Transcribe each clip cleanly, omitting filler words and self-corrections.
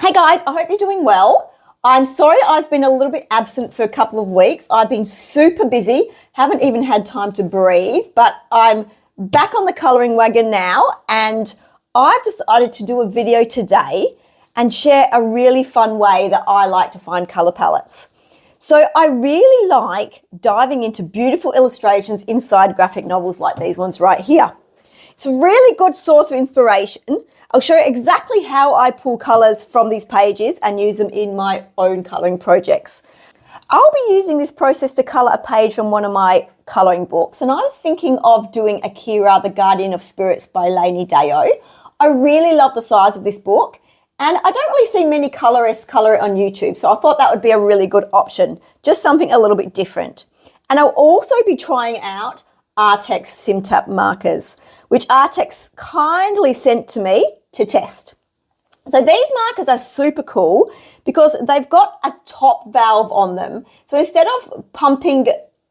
Hey guys, I hope you're doing well. I'm sorry I've been a little bit absent for a couple of weeks. I've been super busy, haven't even had time to breathe, but I'm back on the colouring wagon now, and I've decided to do a video today and share a really fun way that I like to find colour palettes. So I really like diving into beautiful illustrations inside graphic novels like these ones right here. It's a really good source of inspiration. I'll show you exactly how I pull colours from these pages and use them in my own colouring projects. I'll be using this process to colour a page from one of my colouring books, and I'm thinking of doing Akira, the Guardian of Spirits by Laini Deo. I really love the size of this book, and I don't really see many colourists colour it on YouTube, so I thought that would be a really good option, just something a little bit different. And I'll also be trying out Artex SimTap markers, which Artex kindly sent to me to test. So these markers are super cool because they've got a top valve on them. So instead of pumping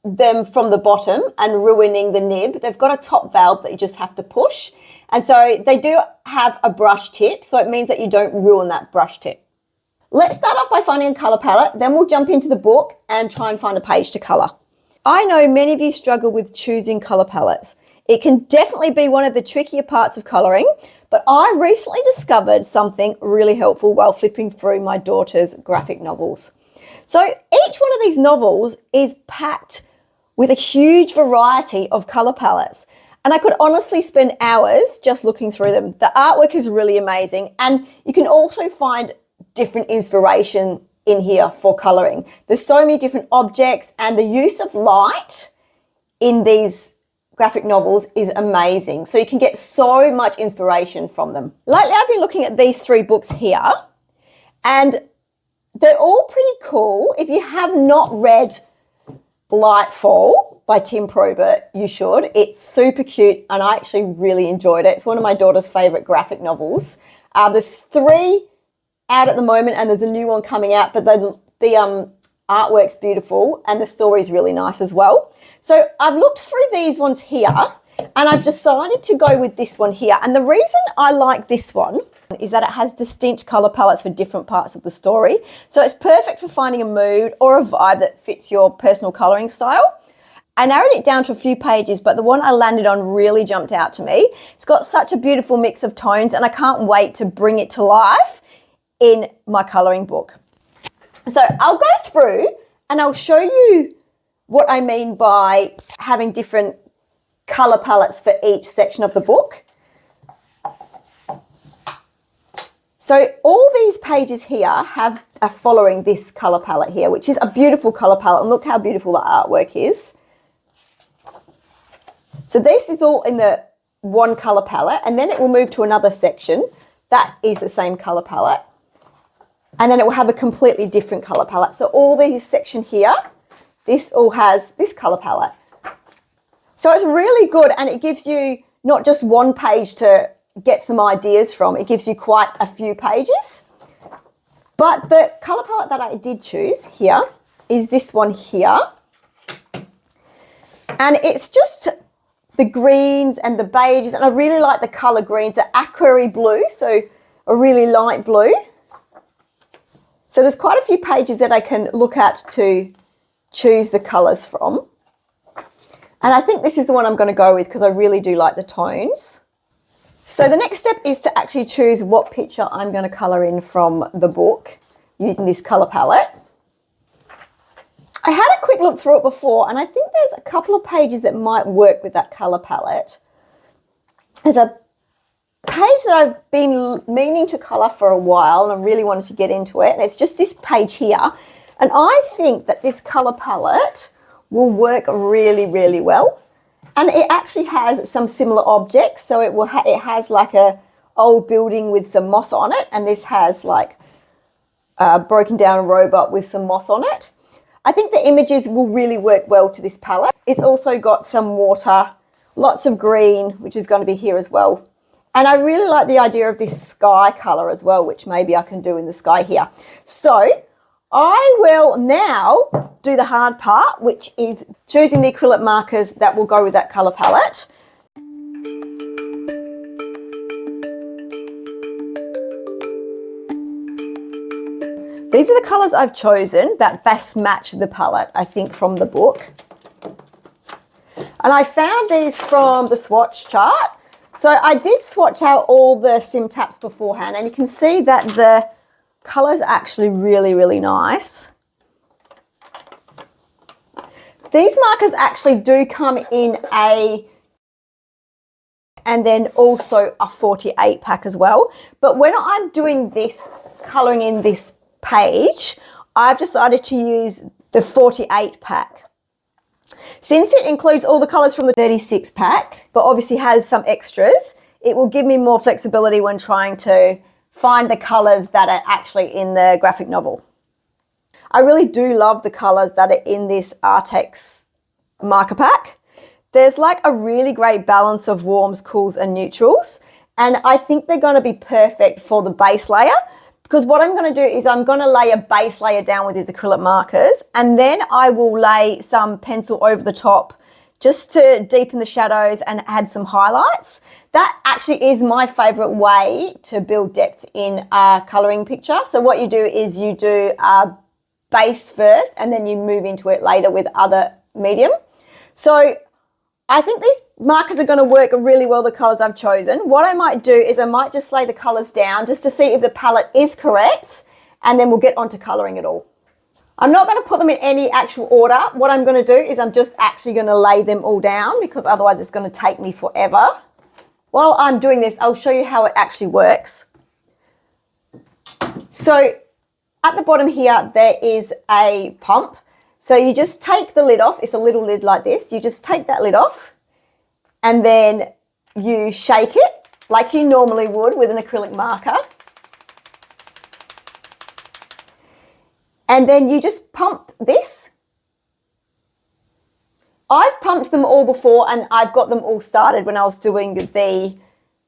them from the bottom and ruining the nib, they've got a top valve that you just have to push. And so they do have a brush tip, so it means that you don't ruin that brush tip. Let's start off by finding a colour palette, then we'll jump into the book and try and find a page to colour. I know many of you struggle with choosing colour palettes. It can definitely be one of the trickier parts of colouring, but I recently discovered something really helpful while flipping through my daughter's graphic novels. So each one of these novels is packed with a huge variety of colour palettes, and I could honestly spend hours just looking through them. The artwork is really amazing, and you can also find different inspiration in here for colouring. There's so many different objects, and the use of light in these graphic novels is amazing. So you can get so much inspiration from them. Lately, I've been looking at these three books here, and they're all pretty cool. If you have not read Lightfall by Tim Probert, you should. It's super cute, and I actually really enjoyed it. It's one of my daughter's favourite graphic novels. There's 3 out at the moment, and there's a new one coming out, but the artwork's beautiful, and the story's really nice as well. So I've looked through these ones here, and I've decided to go with this one here. And the reason I like this one is that it has distinct colour palettes for different parts of the story. So it's perfect for finding a mood or a vibe that fits your personal colouring style. I narrowed it down to a few pages, but the one I landed on really jumped out to me. It's got such a beautiful mix of tones, and I can't wait to bring it to life in my colouring book. So I'll go through and I'll show you what I mean by having different colour palettes for each section of the book. So all these pages here are following this colour palette here, which is a beautiful colour palette, and look how beautiful the artwork is. So this is all in the one colour palette, and then it will move to another section that is the same colour palette, and then it will have a completely different colour palette. So all these section here, this all has this colour palette. So it's really good, and it gives you not just one page to get some ideas from, it gives you quite a few pages. But the colour palette that I did choose here is this one here. And it's just the greens and the beiges, and I really like the colour greens, the aquary blue, so a really light blue. So there's quite a few pages that I can look at to choose the colours from. And I think this is the one I'm going to go with because I really do like the tones. So the next step is to actually choose what picture I'm going to colour in from the book using this colour palette. I had a quick look through it before, and I think there's a couple of pages that might work with that colour palette. There's a page that I've been meaning to colour for a while, and I really wanted to get into it, and it's just this page here. And I think that this colour palette will work really, really well. And it actually has some similar objects. So it has like a old building with some moss on it, and this has like a broken down robot with some moss on it. I think the images will really work well to this palette. It's also got some water, lots of green, which is going to be here as well. And I really like the idea of this sky colour as well, which maybe I can do in the sky here. So I will now do the hard part, which is choosing the acrylic markers that will go with that colour palette. These are the colours I've chosen that best match the palette, I think, from the book. And I found these from the swatch chart. So I did swatch out all the sim taps beforehand, and you can see that the colours are actually really, really nice. These markers actually do come in and then also a 48 pack as well. But when I'm doing this, colouring in this page, I've decided to use the 48 pack. Since it includes all the colours from the 36 pack, but obviously has some extras, it will give me more flexibility when trying to find the colours that are actually in the graphic novel. I really do love the colours that are in this Artex marker pack. There's like a really great balance of warms, cools and neutrals, and I think they're going to be perfect for the base layer, because what I'm going to do is I'm going to lay a base layer down with these acrylic markers, and then I will lay some pencil over the top just to deepen the shadows and add some highlights. That actually is my favourite way to build depth in a colouring picture. So what you do is you do a base first and then you move into it later with other medium. So I think these markers are going to work really well, the colours I've chosen. What I might do is I might just lay the colours down just to see if the palette is correct, and then we'll get on to colouring it all. I'm not going to put them in any actual order. What I'm going to do is I'm just actually going to lay them all down, because otherwise it's going to take me forever. While I'm doing this, I'll show you how it actually works. So at the bottom here, there is a pump. So you just take the lid off. It's a little lid like this. You just take that lid off and then you shake it like you normally would with an acrylic marker. And then you just pump this. I've pumped them all before and I've got them all started when I was doing the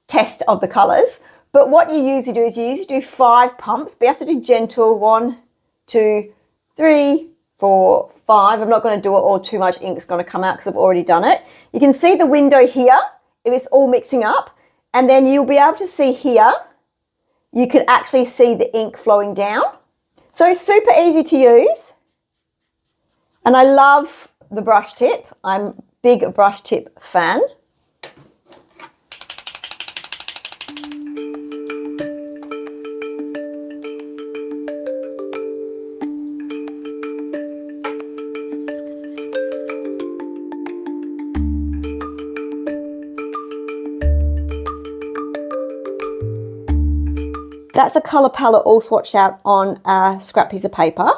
test of the colours. But what you usually do is you usually do 5 pumps, but you have to do gentle. 1, 2, 3, 4, 5. I'm not going to do it all, too much ink's going to come out because I've already done it. You can see the window here, if it's all mixing up, and then you'll be able to see here, you can actually see the ink flowing down. So super easy to use, and I love the brush tip. I'm a big brush tip fan. That's a colour palette all swatched out on a scrap piece of paper.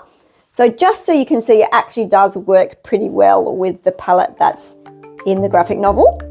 So just so you can see, it actually does work pretty well with the palette that's in the graphic novel.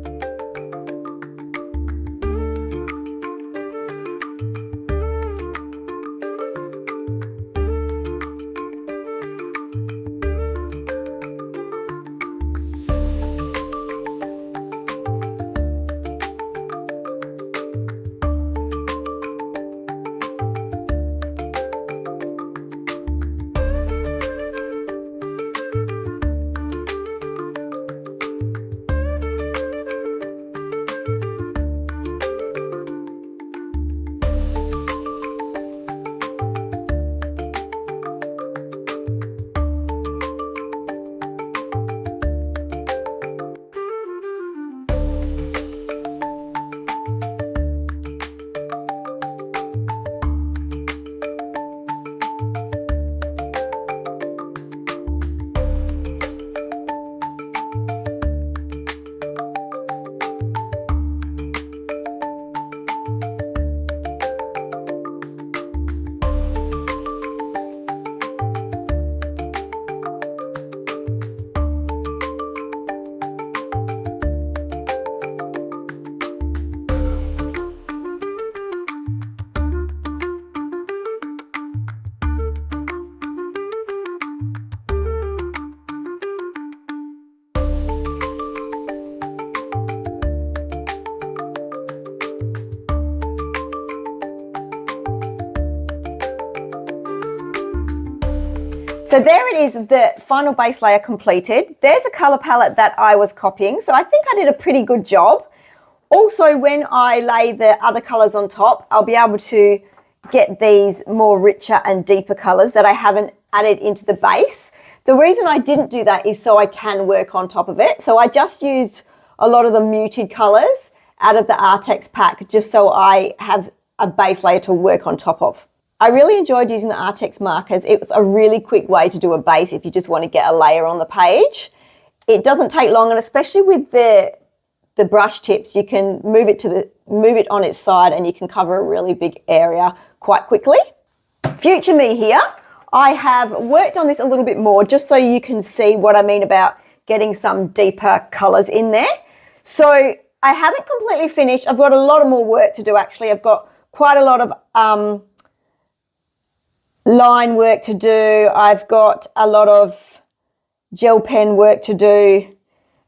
So there it is, the final base layer completed. There's a colour palette that I was copying, so I think I did a pretty good job. Also, when I lay the other colours on top, I'll be able to get these more richer and deeper colors that I haven't added into the base. The reason I didn't do that is so I can work on top of it. So I just used a lot of the muted colors out of the Artex pack just so I have a base layer to work on top of. I really enjoyed using the Artex markers. It was a really quick way to do a base if you just want to get a layer on the page. It doesn't take long, and especially with the brush tips, you can move it on its side and you can cover a really big area quite quickly. Future me here, I have worked on this a little bit more just so you can see what I mean about getting some deeper colors in there. So I haven't completely finished. I've got a lot of more work to do actually. I've got quite a lot of line work to do. I've got a lot of gel pen work to do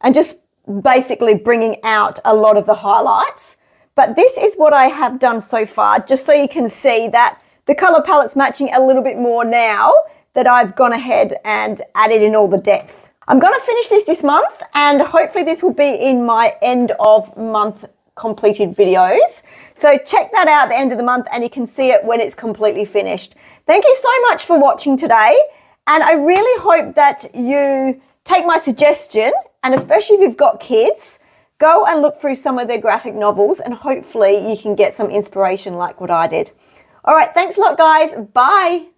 and just basically bringing out a lot of the highlights. But this is what I have done so far, just so you can see that the color palette's matching a little bit more now that I've gone ahead and added in all the depth. I'm going to finish this month, and hopefully this will be in my end of month completed videos. So check that out at the end of the month and you can see it when it's completely finished. Thank you so much for watching today, and I really hope that you take my suggestion, and especially if you've got kids, go and look through some of their graphic novels and hopefully you can get some inspiration like what I did. All right, thanks a lot, guys. Bye.